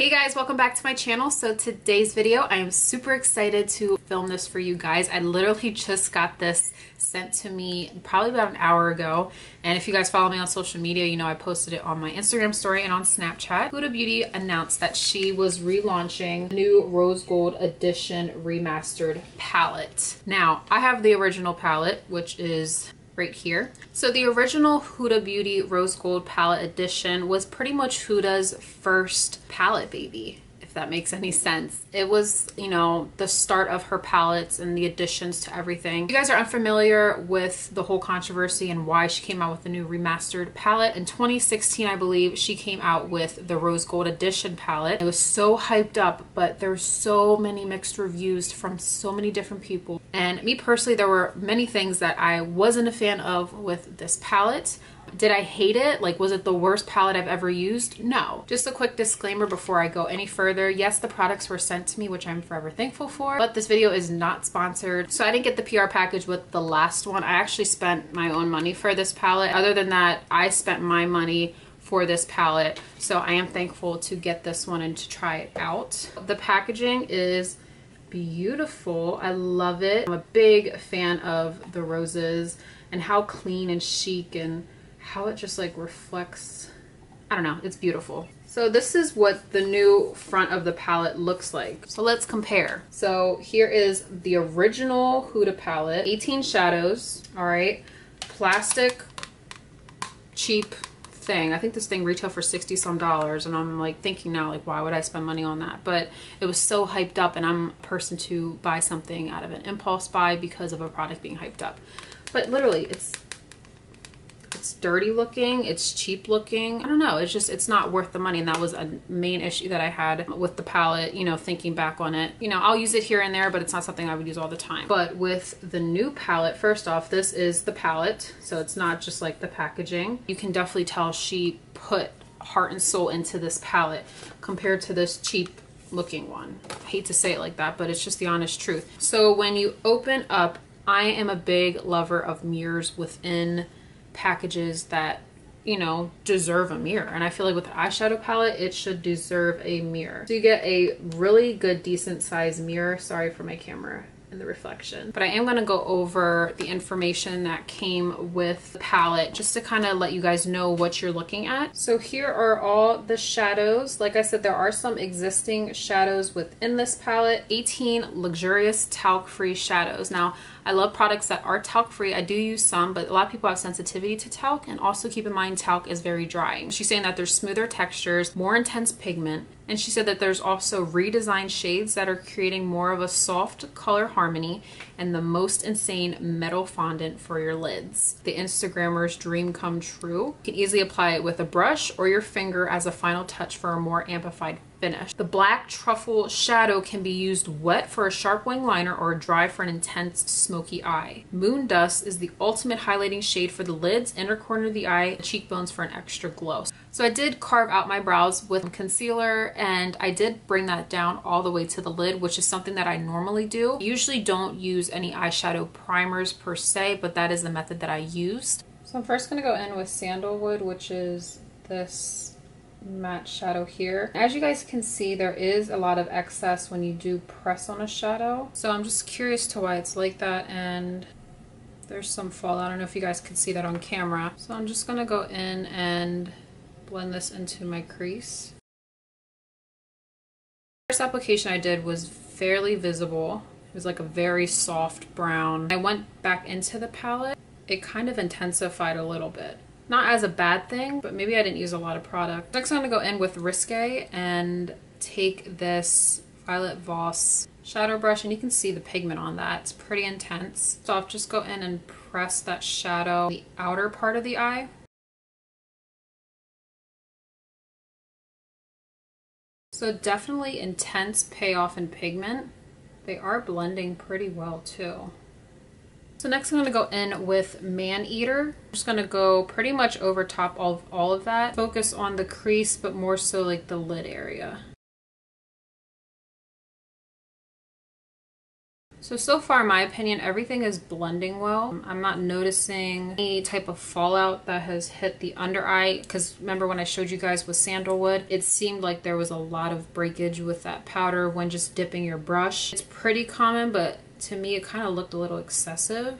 Hey guys, welcome back to my channel. So today's video, I am super excited to film this for you guys. I literally just got this sent to me probably about an hour ago. And if you guys follow me on social media, you know I posted it on my Instagram story and on Snapchat. Huda Beauty announced that she was relaunching a new Rose Gold Edition Remastered palette. Now, I have the original palette, which is right here. So the original Huda Beauty Rose Gold Palette Edition was pretty much Huda's first palette baby, if that makes any sense. It was, you know, the start of her palettes and the additions to everything. If you guys are unfamiliar with the whole controversy and why she came out with the new remastered palette, in 2016, I believe, she came out with the Rose Gold Edition palette. It was so hyped up, but there's so many mixed reviews from so many different people. And me personally, there were many things that I wasn't a fan of with this palette. Did I hate it? Like, was it the worst palette I've ever used? No. Just a quick disclaimer before I go any further. Yes, the products were sent to me, which I'm forever thankful for, but this video is not sponsored. So I didn't get the PR package with the last one. I actually spent my own money for this palette. Other than that, I spent my money for this palette. So I am thankful to get this one and to try it out. The packaging is beautiful. I love it. I'm a big fan of the roses and how clean and chic and how it just like reflects. I don't know, it's beautiful. So this is what the new front of the palette looks like. So let's compare. So here is the original Huda palette, 18 shadows, all right, plastic, cheap thing. I think this thing retailed for 60 some dollars, and I'm like thinking now, like, why would I spend money on that? But it was so hyped up, and I'm a person to buy something out of an impulse buy because of a product being hyped up. But literally, it's dirty looking, it's cheap looking. I don't know, it's just, it's not worth the money. And that was a main issue that I had with the palette, you know, thinking back on it. You know, I'll use it here and there, but it's not something I would use all the time. But with the new palette, first off, this is the palette, so it's not just like the packaging. You can definitely tell she put heart and soul into this palette compared to this cheap looking one. I hate to say it like that, but it's just the honest truth. So when you open up, I am a big lover of mirrors within packages that, you know, deserve a mirror, and I feel like with the eyeshadow palette it should deserve a mirror. So you get a really good decent sized mirror. Sorry for my camera and the reflection, but I am going to go over the information that came with the palette just to kind of let you guys know what you're looking at. So here are all the shadows. Like I said, there are some existing shadows within this palette. 18 luxurious talc-free shadows. Now, I love products that are talc-free. I do use some, but a lot of people have sensitivity to talc, and also keep in mind talc is very drying. She's saying that there's smoother textures, more intense pigment, and she said that there's also redesigned shades that are creating more of a soft color harmony and the most insane metal fondant for your lids. The Instagrammer's dream come true. You can easily apply it with a brush or your finger as a final touch for a more amplified finish. The black truffle shadow can be used wet for a sharp wing liner or dry for an intense smoky eye. Moon Dust is the ultimate highlighting shade for the lids, inner corner of the eye, cheekbones for an extra glow. So I did carve out my brows with concealer, and I did bring that down all the way to the lid, which is something that I normally do. I usually don't use any eyeshadow primers per se, but that is the method that I used. So I'm first going to go in with Sandalwood, which is this matte shadow here. As you guys can see, there is a lot of excess when you do press on a shadow. So I'm just curious to why it's like that, and there's some fallout. I don't know if you guys can see that on camera. So I'm just going to go in and blend this into my crease. First application I did was fairly visible. It was like a very soft brown. I went back into the palette. It kind of intensified a little bit. Not as a bad thing, but maybe I didn't use a lot of product. Next I'm going to go in with Risque and take this Violet Voss shadow brush, and you can see the pigment on that. It's pretty intense. So I'll just go in and press that shadow, the outer part of the eye. So definitely intense payoff in pigment. They are blending pretty well too. So next I'm going to go in with Man Eater. I'm just going to go pretty much over top of all of that. Focus on the crease, but more so like the lid area. So far in my opinion, everything is blending well. I'm not noticing any type of fallout that has hit the under eye, because remember when I showed you guys with Sandalwood, it seemed like there was a lot of breakage with that powder when just dipping your brush. It's pretty common, but to me it kind of looked a little excessive.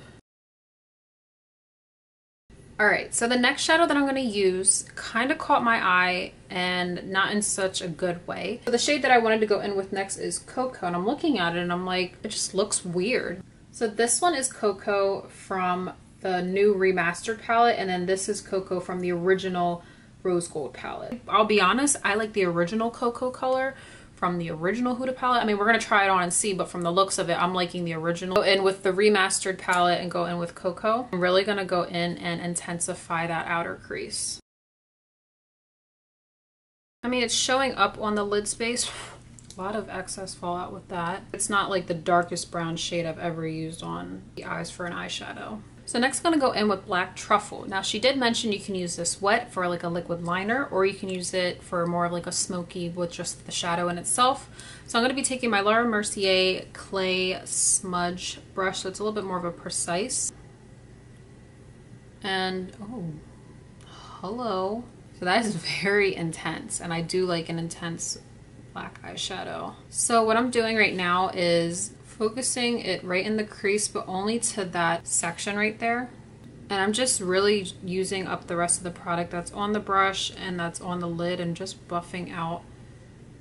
Alright, so the next shadow that I'm going to use kind of caught my eye, and not in such a good way. So the shade that I wanted to go in with next is Cocoa, and I'm looking at it and I'm like, it just looks weird. So this one is Cocoa from the new remastered palette, and then this is Cocoa from the original Rose Gold palette. I'll be honest, I like the original Cocoa color from the original Huda palette. I mean, we're gonna try it on and see, but from the looks of it, I'm liking the original. Go in with the remastered palette and go in with Cocoa. I'm really gonna go in and intensify that outer crease. I mean, it's showing up on the lid space. A lot of excess fallout with that. It's not like the darkest brown shade I've ever used on the eyes for an eyeshadow. So next I'm going to go in with Black Truffle. Now she did mention you can use this wet for like a liquid liner, or you can use it for more of like a smoky with just the shadow in itself. So I'm going to be taking my Laura Mercier clay smudge brush, so it's a little bit more of a precise. And oh, hello. So that is very intense, and I do like an intense black eyeshadow. So what I'm doing right now is focusing it right in the crease, but only to that section right there. And I'm just really using up the rest of the product that's on the brush and that's on the lid, and just buffing out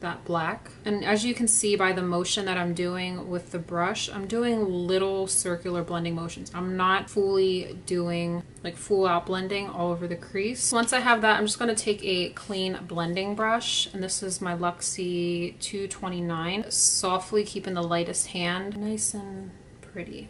that black. And as you can see by the motion that I'm doing with the brush, I'm doing little circular blending motions. I'm not fully doing like full out blending all over the crease. Once I have that, I'm just going to take a clean blending brush, and this is my Luxie 229, softly keeping the lightest hand nice and pretty.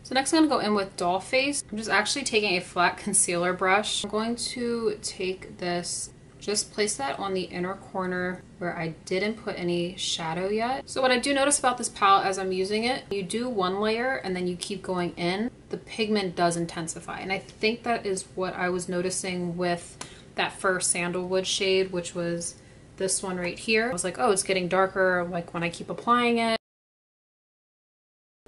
So next I'm going to go in with Dollface. I'm just actually taking a flat concealer brush. I'm going to take this, just place that on the inner corner where I didn't put any shadow yet. So what I do notice about this palette as I'm using it, you do one layer and then you keep going in, the pigment does intensify. And I think that is what I was noticing with that first Sandalwood shade, which was this one right here. I was like, oh, it's getting darker like when I keep applying it.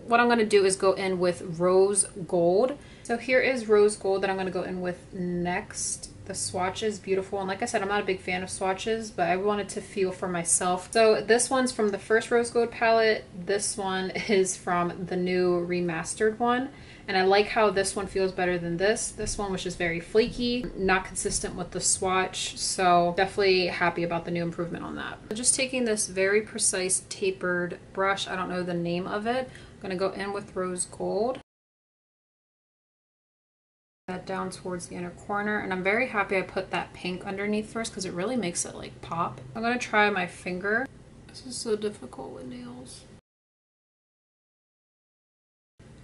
What I'm going to do is go in with Rose Gold. So here is Rose Gold that I'm going to go in with next. The Swatches, beautiful. And like I said, I'm not a big fan of swatches, but I wanted to feel for myself. So this one's from the first Rose Gold palette. This one is from the new remastered one. And I like how this one feels better than this. This one was just very flaky, not consistent with the swatch. So definitely happy about the new improvement on that. Just taking this very precise tapered brush, I don't know the name of it. I'm gonna go in with Rose Gold. That down towards the inner corner, and I'm very happy I put that pink underneath first because it really makes it like pop. I'm gonna try my finger. This is so difficult with nails.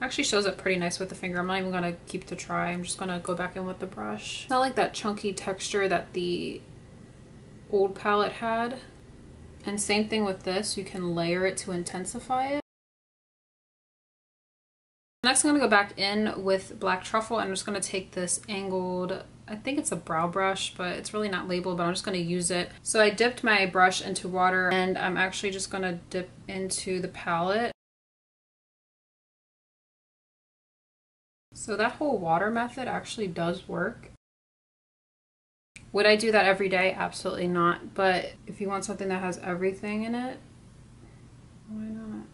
Actually shows up pretty nice with the finger. I'm not even gonna keep to try. I'm just gonna go back in with the brush. It's not like that chunky texture that the old palette had. And same thing with this, you can layer it to intensify it. Next I'm going to go back in with Black Truffle. I'm just going to take this angled, I think it's a brow brush, but it's really not labeled, but I'm just going to use it. So I dipped my brush into water, and I'm actually just going to dip into the palette. So that whole water method actually does work. Would I do that every day? Absolutely not. But if you want something that has everything in it, why not?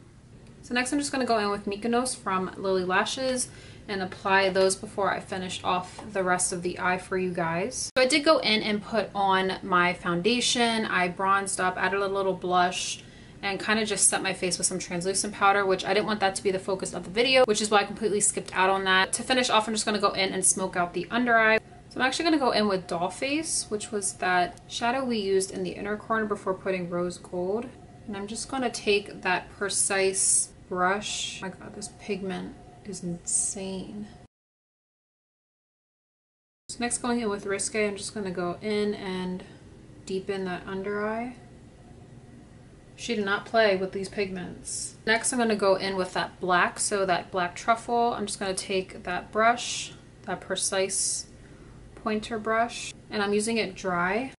So next I'm just going to go in with Mykonos from Lily Lashes and apply those before I finish off the rest of the eye for you guys. So I did go in and put on my foundation. I bronzed up, added a little blush, and kind of just set my face with some translucent powder, which I didn't want that to be the focus of the video, which is why I completely skipped out on that. To finish off, I'm just going to go in and smoke out the under eye. So I'm actually going to go in with Dollface, which was that shadow we used in the inner corner before putting Rose Gold. And I'm just going to take that precise brush. Oh my god, this pigment is insane. So next, going in with Risque, I'm just going to go in and deepen that under eye. She did not play with these pigments. Next I'm going to go in with that black, so that Black Truffle. I'm just going to take that brush, that precise pointer brush, and I'm using it dry.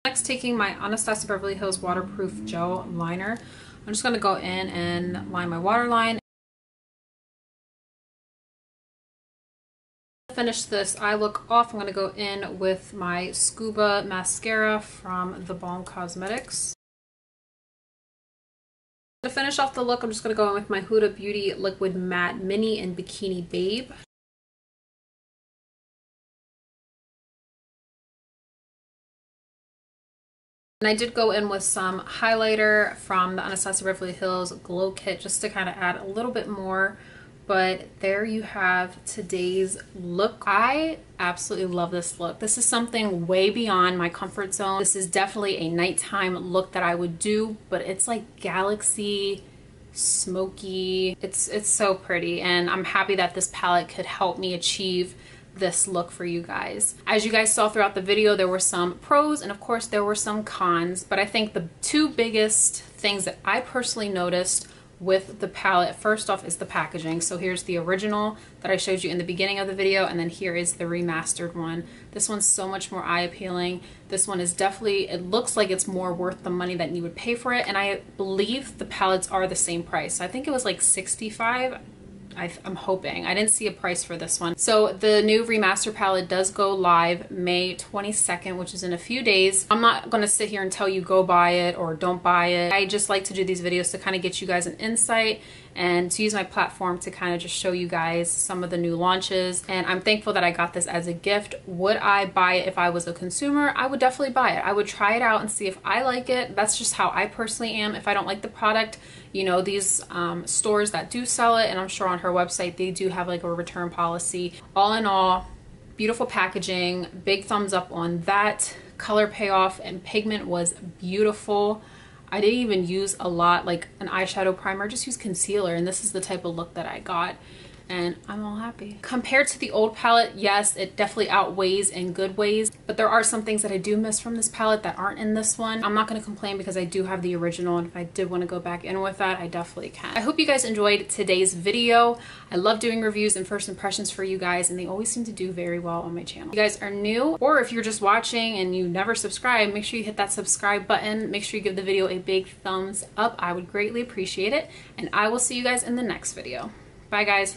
Next next taking my Anastasia Beverly Hills Waterproof Gel Liner. I'm just going to go in and line my waterline. To finish this eye look off, I'm going to go in with my Scuba Mascara from The Balm Cosmetics. To finish off the look, I'm just going to go in with my Huda Beauty Liquid Matte Mini in Bikini Babe. And I did go in with some highlighter from the Anastasia Beverly Hills Glow Kit just to kind of add a little bit more. But there you have today's look. I absolutely love this look. This is something way beyond my comfort zone. This is definitely a nighttime look that I would do, but it's like galaxy, smoky. It's so pretty, and I'm happy that this palette could help me achieve this look for you guys. As you guys saw throughout the video, there were some pros and of course there were some cons, but I think the two biggest things that I personally noticed with the palette, first off, is the packaging. So here's the original that I showed you in the beginning of the video, and then here is the remastered one. This one's so much more eye appealing. This one is definitely, it looks like it's more worth the money that you would pay for it, and I believe the palettes are the same price. I think it was like $65. I'm hoping. I didn't see a price for this one. So the new remaster palette does go live May 22nd, which is in a few days. I'm not going to sit here and tell you go buy it or don't buy it. I just like to do these videos to kind of get you guys an insight and to use my platform to kind of just show you guys some of the new launches. And I'm thankful that I got this as a gift. Would I buy it if I was a consumer? I would definitely buy it. I would try it out and see if I like it. That's just how I personally am. If I don't like the product, you know, these stores that do sell it, and I'm sure on her website they do have like a return policy. All in all, beautiful packaging, big thumbs up on that. Color payoff and pigment was beautiful. I didn't even use a lot like an eyeshadow primer, just use concealer, and this is the type of look that I got, and I'm all happy. Compared to the old palette, yes, it definitely outweighs in good ways, but there are some things that I do miss from this palette that aren't in this one. I'm not going to complain because I do have the original, and if I did want to go back in with that, I definitely can. I hope you guys enjoyed today's video. I love doing reviews and first impressions for you guys, and they always seem to do very well on my channel. If you guys are new, or if you're just watching and you never subscribe, make sure you hit that subscribe button. Make sure you give the video a big thumbs up. I would greatly appreciate it, and I will see you guys in the next video. Bye guys.